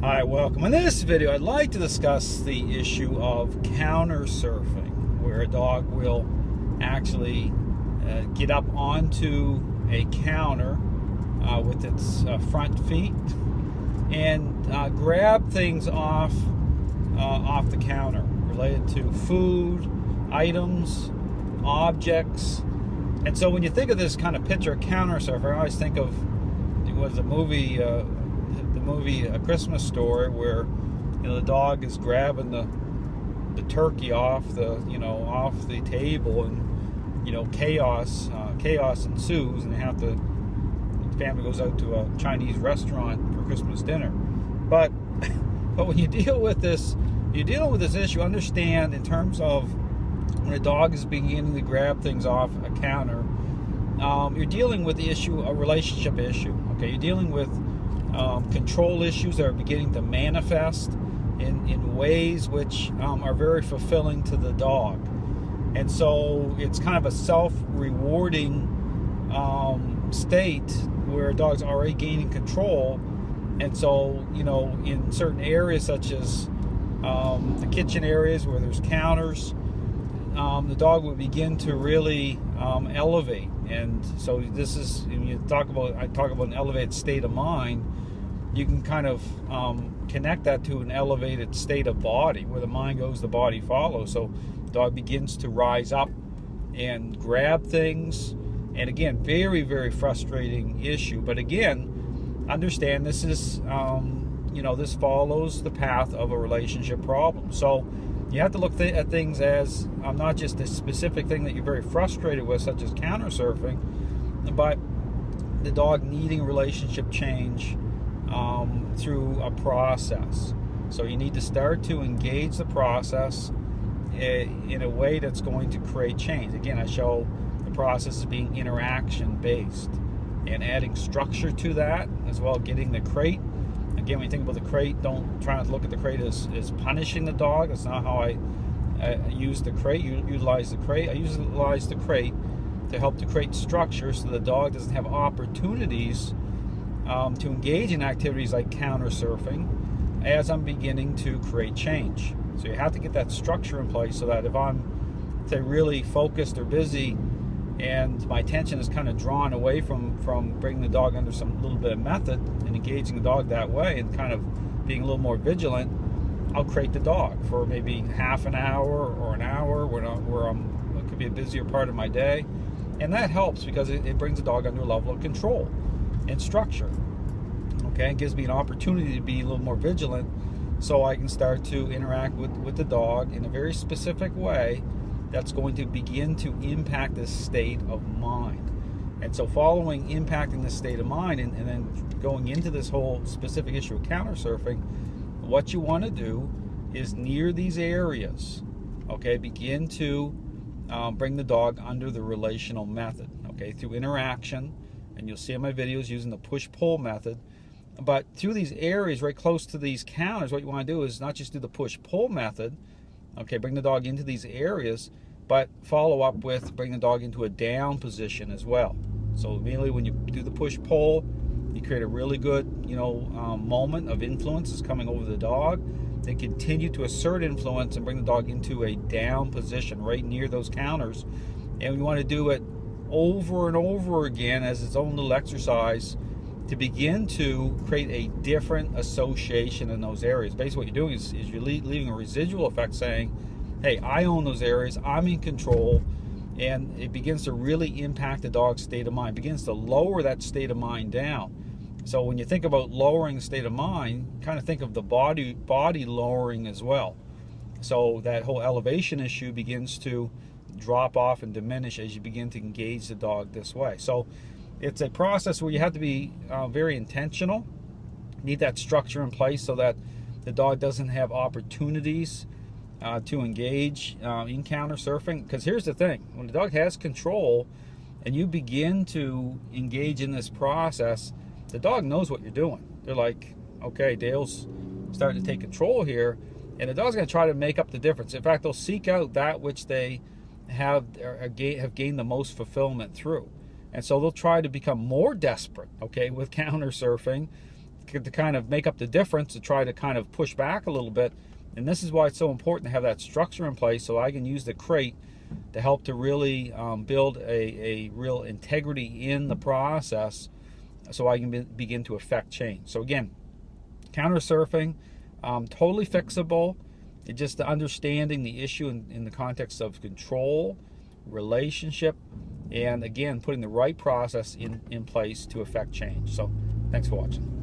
Hi, welcome. In this video, I'd like to discuss the issue of counter surfing, where a dog will actually get up onto a counter with its front feet and grab things off the counter related to food, items, objects. And so when you think of this kind of picture of counter surfer, I always think of the movie A Christmas Story, where the dog is grabbing the turkey off the table, and chaos ensues, and the family goes out to a Chinese restaurant for Christmas dinner. But when you deal with this, issue, understand in terms of when a dog is beginning to grab things off a counter, you're dealing with the issue, a relationship issue. Okay, you're dealing with control issues that are beginning to manifest in ways which are very fulfilling to the dog. And so it's kind of a self-rewarding state where a dog's already gaining control. And so, in certain areas such as the kitchen areas where there's counters, the dog will begin to really elevate. And so this is, when I talk about an elevated state of mind, you can kind of connect that to an elevated state of body. Where the mind goes, the body follows. So the dog begins to rise up and grab things. And again, very, very frustrating issue. But again, understand this is, this follows the path of a relationship problem. So you have to look at things as not just a specific thing that you're very frustrated with, such as counter surfing, but the dog needing relationship change through a process. So you need to start to engage the process in a way that's going to create change. Again, I show the process as being interaction based and adding structure to that, as well, getting the crate. Again, when you think about the crate, don't try not to look at the crate as punishing the dog. That's not how I use the crate. Utilize the crate. I utilize the crate to help to create structure so the dog doesn't have opportunities to engage in activities like counter surfing as I'm beginning to create change. So you have to get that structure in place so that if I'm, say, really focused or busy and my attention is kind of drawn away from bringing the dog under some little bit of method and engaging the dog that way and kind of being a little more vigilant, I'll crate the dog for maybe half an hour or an hour where it could be a busier part of my day. And that helps because it brings the dog under a level of control and structure. Okay, it gives me an opportunity to be a little more vigilant so I can start to interact with the dog in a very specific way that's going to begin to impact this state of mind. And so following impacting this state of mind and then going into this whole specific issue of counter surfing, what you want to do is near these areas, okay, begin to bring the dog under the relational method, okay, through interaction. And you'll see in my videos using the push-pull method. But through these areas right close to these counters, what you want to do is not just do the push-pull method, okay, bring the dog into these areas, but follow up with bring the dog into a down position as well. So immediately when you do the push-pull, you create a really good, moment of influences coming over the dog. Then continue to assert influence and bring the dog into a down position right near those counters. And we want to do it over and over again as its own little exercise to begin to create a different association in those areas. Basically what you're doing is you're leaving a residual effect saying, hey, I own those areas, I'm in control, and it begins to really impact the dog's state of mind, begins to lower that state of mind down. So when you think about lowering the state of mind, kind of think of the body lowering as well. So that whole elevation issue begins to drop off and diminish as you begin to engage the dog this way. So it's a process where you have to be very intentional. You need that structure in place so that the dog doesn't have opportunities to engage in counter surfing. Because here's the thing, when the dog has control and you begin to engage in this process, the dog knows what you're doing. They're like, okay, Dale's starting to take control here, and the dog's going to try to make up the difference. In fact, they'll seek out that which they have gained the most fulfillment through. And so they'll try to become more desperate, okay, with counter surfing to kind of make up the difference, to try to kind of push back a little bit. And this is why it's so important to have that structure in place, so I can use the crate to help to really build a real integrity in the process, so I can begin to affect change. So again, counter surfing, totally fixable. It's just understanding the issue in the context of control, relationship, and again, putting the right process in place to affect change. So thanks for watching.